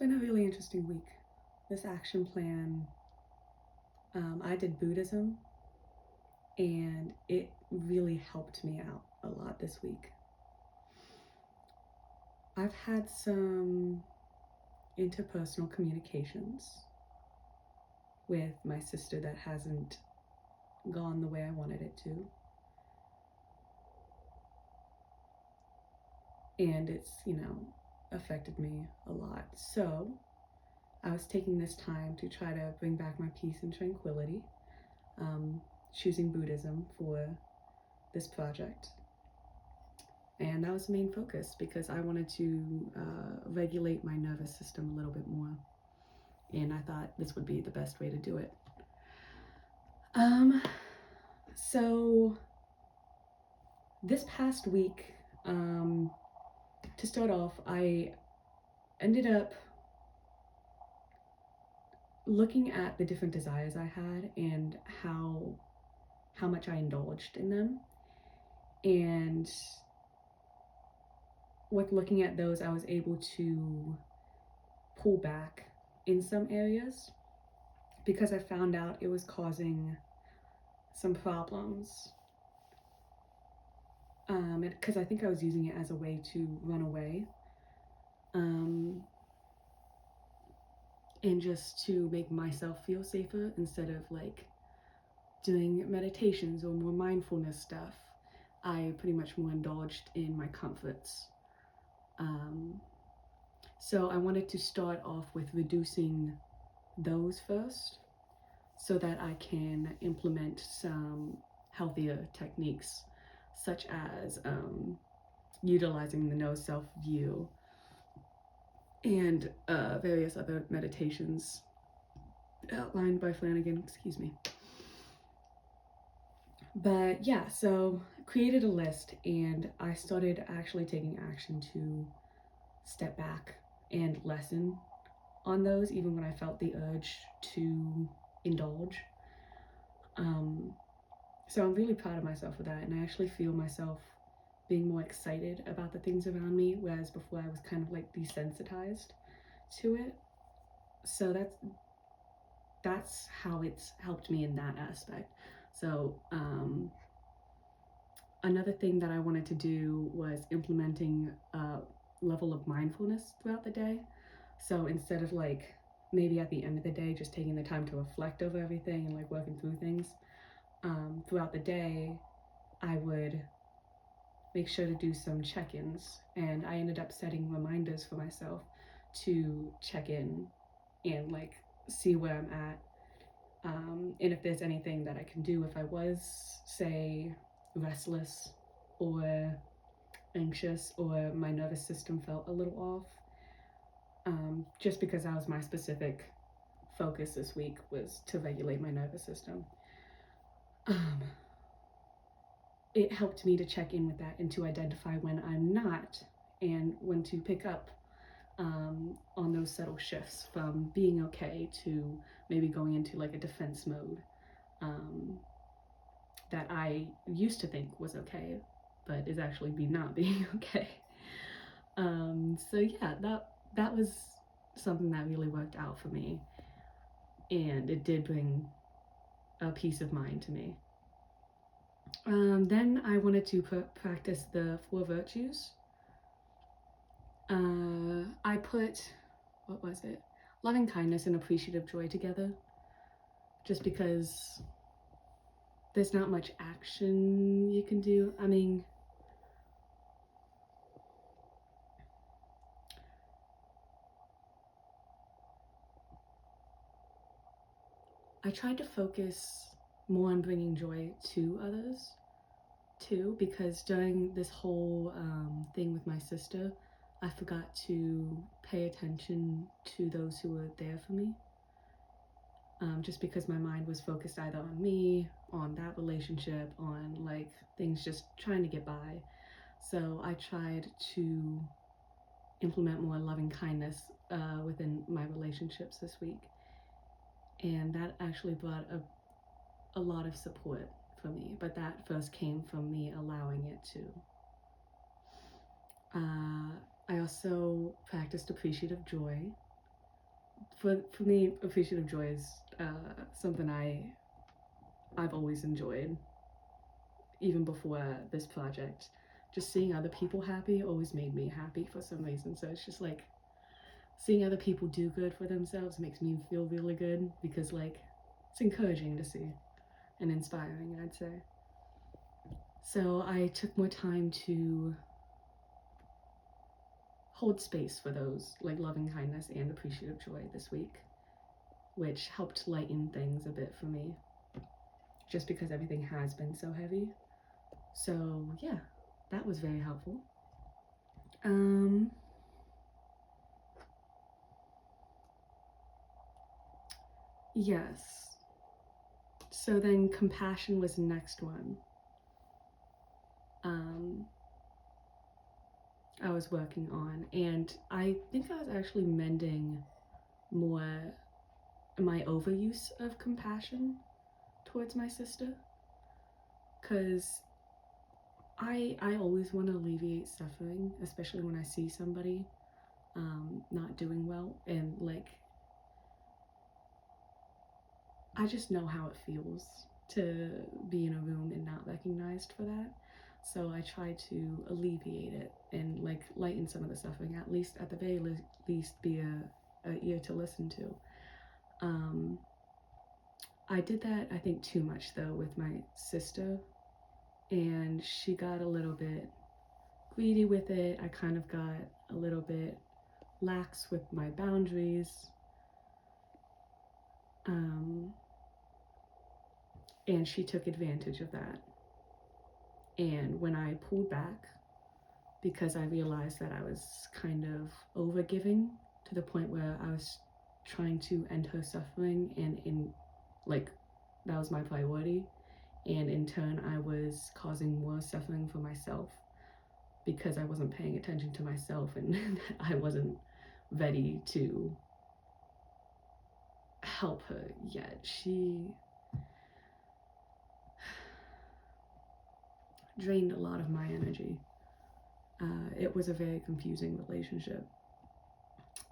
been a really interesting week. This action plan, I did Buddhism and it really helped me out a lot this week. I've had some interpersonal communications with my sister that hasn't gone the way I wanted it to. And it's, affected me a lot. So I was taking this time to try to bring back my peace and tranquility, choosing Buddhism for this project. And that was the main focus because I wanted to regulate my nervous system a little bit more. And I thought this would be the best way to do it. So this past week, to start off, I ended up looking at the different desires I had and how much I indulged in them. And with looking at those, I was able to pull back in some areas because I found out it was causing some problems. Because I think I was using it as a way to run away. And just to make myself feel safer instead of like doing meditations or more mindfulness stuff. I pretty much more indulged in my comforts. So I wanted to start off with reducing those first so that I can implement some healthier techniques such as utilizing the no self-view and various other meditations outlined by Flannagan, But yeah, so created a list and I started actually taking action to step back and lessen on those even when I felt the urge to indulge. So I'm really proud of myself for that, and I actually feel myself being more excited about the things around me, whereas before I was kind of like desensitized to it. So that's how it's helped me in that aspect. So another thing that I wanted to do was implementing a level of mindfulness throughout the day. So instead of like maybe at the end of the day just taking the time to reflect over everything and like working through things, throughout the day I would make sure to do some check-ins, and I ended up setting reminders for myself to check in and like see where I'm at, and if there's anything that I can do if I was, say, restless or anxious or my nervous system felt a little off, just because that was my specific focus this week, was to regulate my nervous system. It helped me to check in with that and to identify when I'm not and when to pick up on those subtle shifts from being okay to maybe going into like a defense mode that I used to think was okay, but is actually not being okay. So yeah, that was something that really worked out for me, and it did bring a peace of mind to me. Then I wanted to practice the 4 virtues. I put, what was it? Loving kindness and appreciative joy together, just because there's not much action you can do. I mean, I tried to focus more on bringing joy to others too, because during this whole thing with my sister, I forgot to pay attention to those who were there for me. Just because my mind was focused either on me, on that relationship, on like things just trying to get by. So I tried to implement more loving kindness within my relationships this week. And that actually brought a lot of support for me, but that first came from me allowing it to. I also practiced appreciative joy, for me, appreciative joy is something I've always enjoyed, even before this project. Just seeing other people happy always made me happy for some reason. So it's just like seeing other people do good for themselves makes me feel really good, because like it's encouraging to see and inspiring, I'd say. So I took more time to hold space for those, like loving kindness and appreciative joy this week, which helped lighten things a bit for me, just because everything has been so heavy. So yeah, that was very helpful. Yes. So then compassion was the next one. I was working on, and I think I was actually mending more my overuse of compassion towards my sister, because I always want to alleviate suffering, especially when I see somebody not doing well, and like I just know how it feels to be in a room and not recognized for that. So I try to alleviate it and like lighten some of the suffering, at least at the very least be a ear to listen to. I did that, I think, too much though with my sister, and she got a little bit greedy with it. I kind of got a little bit lax with my boundaries. And she took advantage of that. And when I pulled back, because I realized that I was kind of overgiving to the point where I was trying to end her suffering, and in like that was my priority, and in turn I was causing more suffering for myself because I wasn't paying attention to myself, and I wasn't ready to help her yet. She drained a lot of my energy. It was a very confusing relationship.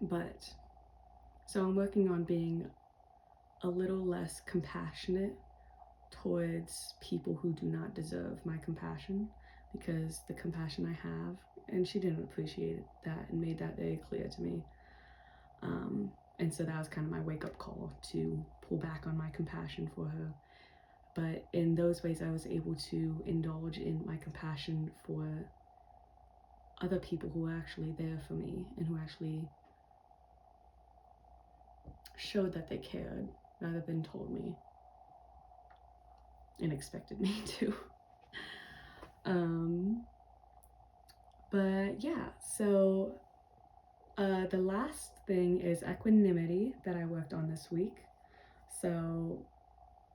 But so I'm working on being a little less compassionate towards people who do not deserve my compassion, because the compassion I have, and she didn't appreciate that and made that very clear to me. And so that was kind of my wake-up call to pull back on my compassion for her. But in those ways, I was able to indulge in my compassion for other people who were actually there for me and who actually showed that they cared rather than told me and expected me to. But yeah, so the last thing is equanimity that I worked on this week. So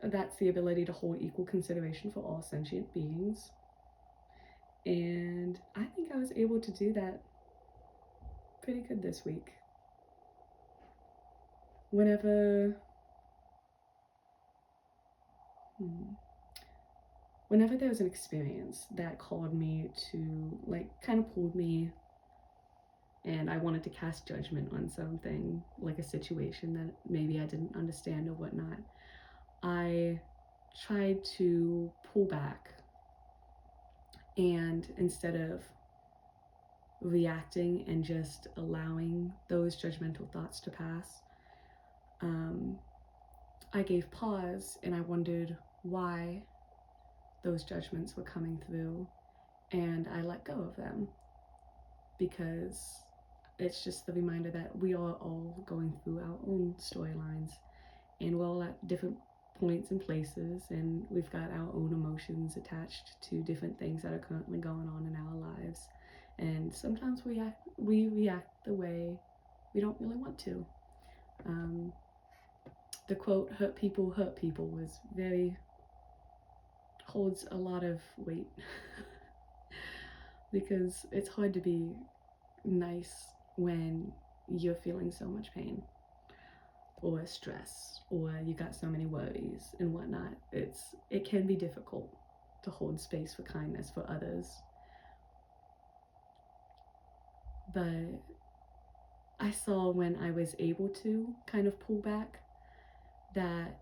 that's the ability to hold equal consideration for all sentient beings. And I think I was able to do that pretty good this week. Whenever there was an experience that called me to, like, kind of pulled me, and I wanted to cast judgment on something, like a situation that maybe I didn't understand or whatnot, I tried to pull back, and instead of reacting and just allowing those judgmental thoughts to pass, I gave pause and I wondered why those judgments were coming through, and I let go of them, because it's just the reminder that we are all going through our own storylines, and we're all at different points and places, and we've got our own emotions attached to different things that are currently going on in our lives, and sometimes we react the way we don't really want to. The quote hurt people was holds a lot of weight because it's hard to be nice when you're feeling so much pain or stress, or you got so many worries and whatnot. It can be difficult to hold space for kindness for others, but I saw when I was able to kind of pull back that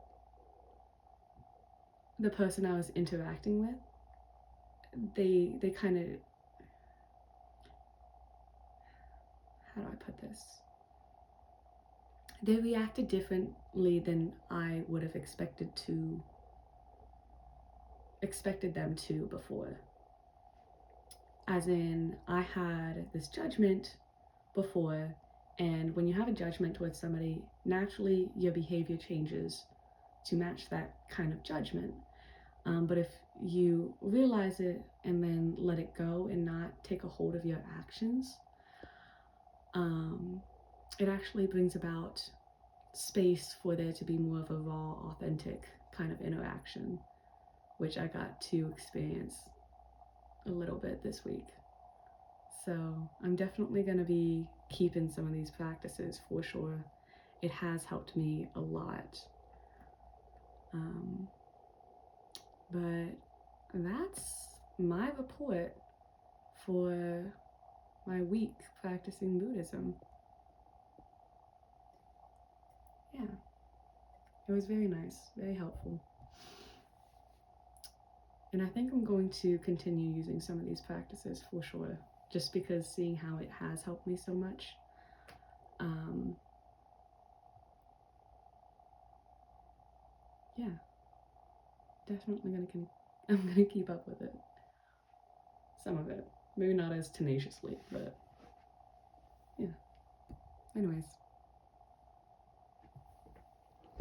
the person I was interacting with, they kind of, how do I put this? They reacted differently than I would have expected them to before. As in, I had this judgment before, and when you have a judgment towards somebody, naturally your behavior changes to match that kind of judgment. But if you realize it and then let it go and not take a hold of your actions, it actually brings about space for there to be more of a raw, authentic kind of interaction, which I got to experience a little bit this week. So I'm definitely going to be keeping some of these practices for sure. It has helped me a lot. But that's my report for my week practicing Buddhism. Yeah, it was very nice, very helpful. And I think I'm going to continue using some of these practices for sure, just because seeing how it has helped me so much. Yeah, definitely I'm gonna keep up with it. Some of it, maybe not as tenaciously, but yeah. Anyways,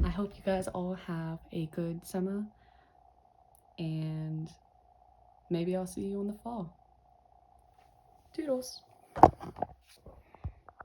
I hope you guys all have a good summer, and maybe I'll see you in the fall. Toodles.